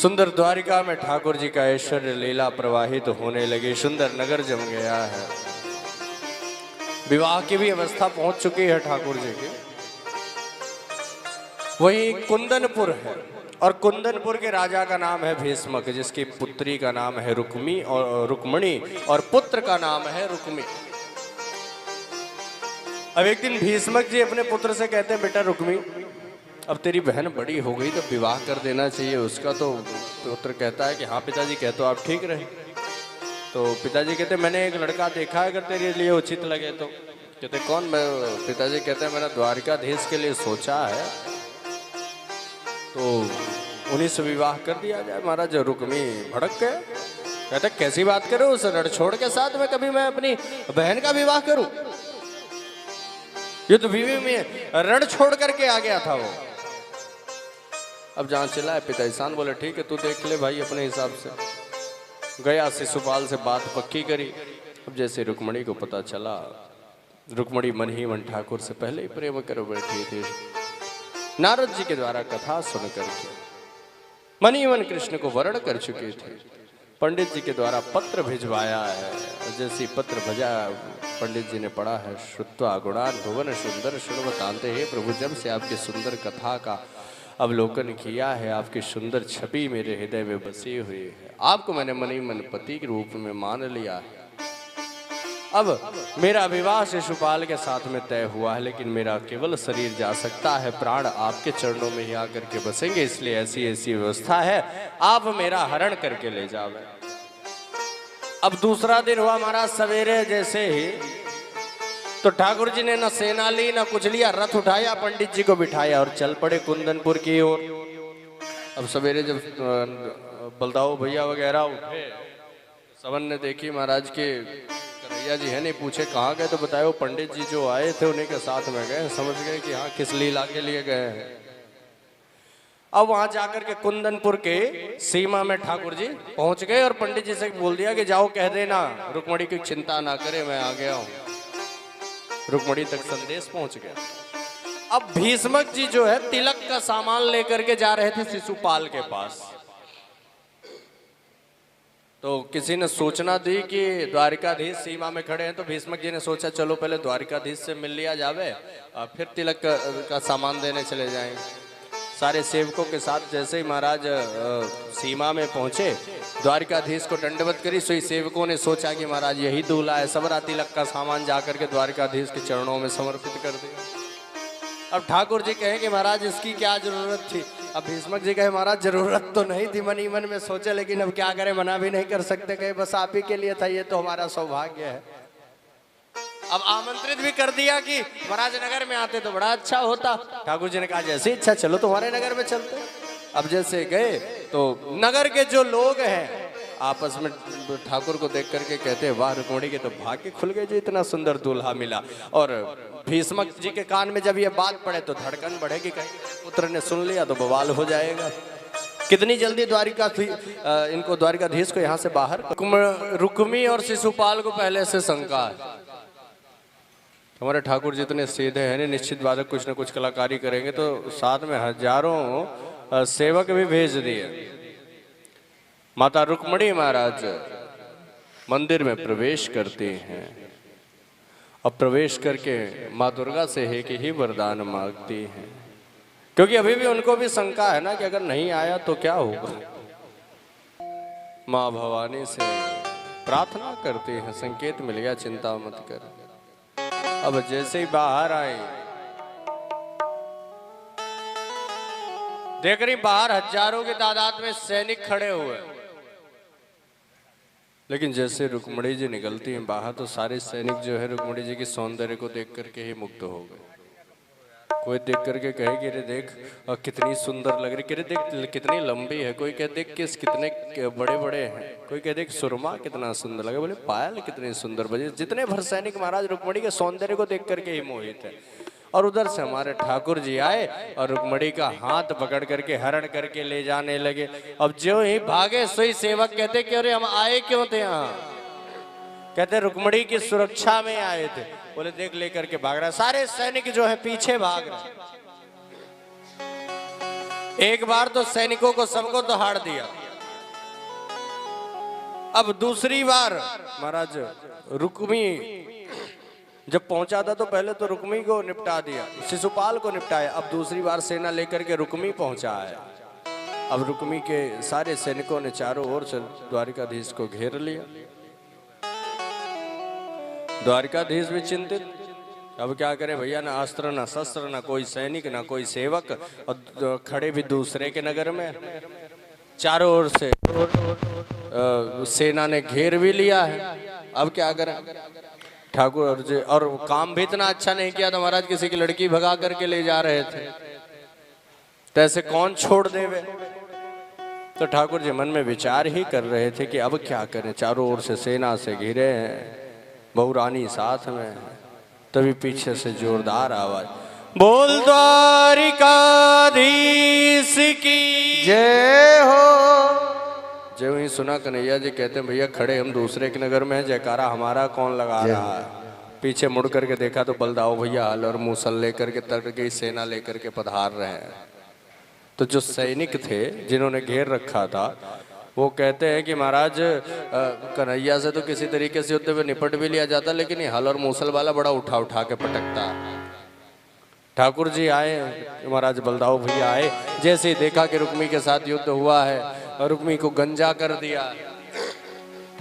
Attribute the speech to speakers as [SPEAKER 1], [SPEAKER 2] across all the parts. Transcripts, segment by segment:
[SPEAKER 1] सुंदर द्वारिका में ठाकुर जी का ऐश्वर्य लीला प्रवाहित होने लगी। सुंदर नगर जम गया है। विवाह की भी अवस्था पहुंच चुकी है ठाकुर जी की। वही कुंदनपुर है और कुंदनपुर के राजा का नाम है भीष्मक, जिसकी पुत्री का नाम है रुक्मणी और पुत्र का नाम है रुक्मी। अब एक दिन भीष्मक जी अपने पुत्र से कहते हैं, बेटा रुक्मी, अब तेरी बहन बड़ी हो गई तो विवाह कर देना चाहिए उसका। तो पुत्र कहता है कि हाँ पिताजी, कह तो आप ठीक रहे। तो पिताजी कहते मैंने एक लड़का देखा है, अगर तेरे लिए उचित लगे तो। कहते कौन? मैं पिताजी कहते हैं मैंने द्वारिकाधीश के लिए सोचा है, तो उन्हीं से विवाह कर दिया जाए। महाराज रुक्मी भड़क गए। कहते कैसी बात करो, उस रणछोड़ के साथ में कभी मैं अपनी बहन का विवाह करूं? ये तो बीवी में रण छोड़ करके आ गया था वो। अब जहां चला है पिताजी बोले ठीक है तू देख ले भाई अपने हिसाब से। गया शिशुपाल से बात पक्की करी। अब जैसे रुक्मणी को पता चला, रुक्मणी मन ही मन ठाकुर से पहले ही प्रेम कर बैठी थी। नारद जी के द्वारा कथा सुन करके मन ही मन कृष्ण को वरण कर चुकी थी। पंडित जी के द्वारा पत्र भिजवाया है। जैसी पत्र भजा पंडित जी ने पढ़ा है, श्रुत्वा गुणान भुवन सुंदर शृण्वतान्ते। हे प्रभु, जब से आपकी सुंदर कथा का अवलोकन किया है, आपकी सुंदर छवि मेरे हृदय में बसी हुई है। आपको मैंने मन ही मन पति के रूप में मान लिया है। अब मेरा विवाह शिशुपाल के साथ में तय हुआ है, लेकिन मेरा केवल शरीर जा सकता है, प्राण आपके चरणों में ही आकर के बसेंगे। इसलिए ऐसी ऐसी व्यवस्था है, आप मेरा हरण करके ले जावे। अब दूसरा दिन हुआ महाराज, सवेरे जैसे ही तो ठाकुर जी ने न सेना ली न कुछ लिया, रथ उठाया, पंडित जी को बिठाया और चल पड़े कुंदनपुर की ओर। अब सवेरे जब बलदाऊ भैया वगैरह उठे, सबन ने देखी महाराज के कन्हैया जी है नहीं, पूछे कहाँ गए, तो बताए वो पंडित जी जो आए थे उन्हीं के साथ में गए। समझ गए कि हाँ किस लीला के लिए गए हैं। अब वहां जाकर के कुंदनपुर के सीमा में ठाकुर जी पहुंच गए और पंडित जी से बोल दिया कि जाओ कह देना रुक्मणी की चिंता ना करे, मैं आ गया हूं। रुक्मणी तक संदेश पहुंच गया। अब भीष्मक जी जो है तिलक का सामान लेकर के जा रहे थे शिशुपाल के पास। तो किसी ने सूचना दी कि द्वारिकाधीश सीमा में खड़े हैं, तो भीष्मक जी ने सोचा चलो पहले द्वारिकाधीश से मिल लिया जावे और फिर तिलक का सामान देने चले जाएंगे। सारे सेवकों के साथ जैसे ही महाराज सीमा में पहुंचे, द्वारिकाधीश को दंडवत करी। सो सेवकों ने सोचा कि महाराज यही दूल्हा है, सबरा तिलक का सामान जाकर के द्वारिकाधीश के चरणों में समर्पित कर दिया। अब ठाकुर जी कहे कि महाराज इसकी क्या जरूरत थी? अब भीष्मक जी कहे महाराज जरूरत तो नहीं थी, मन ही मन में सोचे, लेकिन अब क्या करें, मना भी नहीं कर सकते। कहे बस आप ही के लिए था, ये तो हमारा सौभाग्य है। अब आमंत्रित भी कर दिया कि महाराज नगर में आते तो बड़ा अच्छा होता। ठाकुर जी ने कहा जैसे इच्छा, चलो तुम्हारे नगर में चलते। अब जैसे गए तो नगर के जो लोग हैं आपस में ठाकुर को देख करके कहते हैं वाह रुक्मणी के तो भाग्य खुल गए जो इतना सुंदर दूल्हा मिला। और भीष्मक जी के कान में जब ये बात पड़े तो धड़कन बढ़ेगी, कहीं पुत्र ने सुन लिया तो बवाल हो जाएगा। कितनी जल्दी इनको द्वारिकाधीश को यहाँ से बाहर। रुक्मी और शिशुपाल को पहले से शंका है, हमारे ठाकुर जितने सीधे हैं, निश्चित बात है कुछ न कुछ कलाकारी करेंगे। तो साथ में हजारों सेवक भी भेज दिए। माता रुक्मणी महाराज मंदिर में प्रवेश करते हैं और प्रवेश करके माँ दुर्गा से है कि ही वरदान मांगती हैं, क्योंकि अभी भी उनको भी शंका है ना कि अगर नहीं आया तो क्या होगा। माँ भवानी से प्रार्थना करते हैं, संकेत मिल गया, चिंता मत कर। अब जैसे ही बाहर आए, देख रही बाहर हजारों की तादाद में सैनिक खड़े हुए, लेकिन जैसे रुक्मणी जी निकलती हैं बाहर तो सारे सैनिक जो है रुक्मणी जी की सौंदर्य को देख करके ही मुग्ध हो गए। कोई देख करके कहे कि अरे देख कितनी सुंदर लग रही, अरे देख कितनी लंबी है, कोई कहे देख किस कितने बड़े बड़े हैं, कोई कहे देख सुरमा कितना सुंदर लगे, बोले पायल कितनी सुंदर बजे। जितने भर सैनिक महाराज रुक्मणी के सौंदर्य को देख करके ही मोहित है। और उधर से हमारे ठाकुर जी आए और रुक्मणी का हाथ पकड़ करके हरण करके ले जाने लगे। अब जो ही भागे सोई सेवक कहते कि अरे हम आए क्यों थे यहाँ? कहते रुक्मणी की सुरक्षा में आए थे। बोले देख लेकर के भाग रहा है, सारे सैनिक जो है पीछे भाग रहे। एक बार तो सैनिकों को सबको तो हार दिया, अब दूसरी बार महाराज रुक्मी जब पहुंचा था तो पहले तो रुक्मी को निपटा दिया, शिशुपाल को निपटाया, अब दूसरी बार सेना लेकर के रुक्मी पहुंचा है। अब रुक्मी के सारे सैनिकों ने चारों ओर से द्वारिकाधीश को घेर लिया। द्वारिकाधीश भी चिंतित, अब क्या करे भैया, ना अस्त्र ना शस्त्र ना कोई सैनिक ना कोई सेवक, और खड़े भी दूसरे के नगर में, चारों ओर से सेना ने घेर भी लिया है। अब क्या करें ठाकुर जी, और काम भी इतना अच्छा नहीं किया था महाराज, किसी की लड़की भगा करके ले जा रहे थे, तो ऐसे कौन छोड़ देवे। तो ठाकुर जी मन में विचार ही कर रहे थे कि अब क्या करें, चारों ओर से सेना से घिरे हैं, बहू रानी साथ में है। तभी पीछे से जोरदार आवाज, बोल द्वारिकाधीश की जय हो। जब ही सुना कन्हैया जी कहते हैं भैया खड़े हम दूसरे के नगर में हैं, जयकारा हमारा कौन लगा रहा है। पीछे मुड़ करके देखा तो बलदाऊ भैया हल और मूसल लेकर के तट गई सेना लेकर के पधार रहे हैं। तो जो सैनिक थे जिन्होंने घेर रखा था वो कहते हैं कि महाराज कन्हैया से तो किसी तरीके से युद्ध में निपट भी लिया जाता, लेकिन ये हल और मूसल वाला बड़ा उठा उठा के पटकता। ठाकुर जी आए, महाराज बलदाऊ भैया आए, जैसे ही देखा कि रुक्मी के साथ युद्ध हुआ है और रुक्मी को गंजा कर दिया,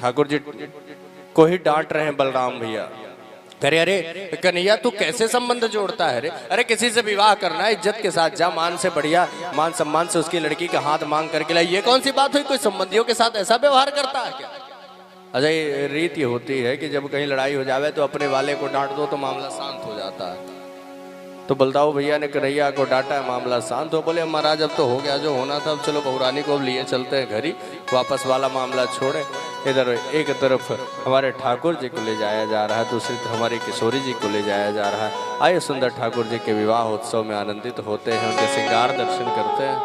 [SPEAKER 1] ठाकुर जी को ही डांट रहे हैं बलराम भैया, अरे अरे कन्हैया तू कैसे संबंध जोड़ता है रे, अरे किसी से विवाह करना है इज्जत के साथ जा, मान से बढ़िया मान सम्मान से उसकी लड़की का हाथ मांग करके ला, ये कौन सी बात हुई, कोई संबंधियों के साथ ऐसा व्यवहार करता है क्या। अच्छा ये रीति होती है कि जब कहीं लड़ाई हो जावे तो अपने वाले को डांट दो तो मामला शांत हो जाता है। तो बलदाऊ भैया ने कन्हैया को डांटा, मामला शांत हो, बोले महाराज अब तो हो गया जो होना था, अब चलो बहुरानी को लिए चलते हैं घर ही, वापस वाला मामला छोड़े। इधर एक तरफ हमारे ठाकुर जी को ले जाया जा रहा है, दूसरी तरफ हमारी किशोरी जी को ले जाया जा रहा है। आइए सुंदर ठाकुर जी के विवाह उत्सव में आनंदित होते हैं, उनके श्रृंगार दर्शन करते हैं।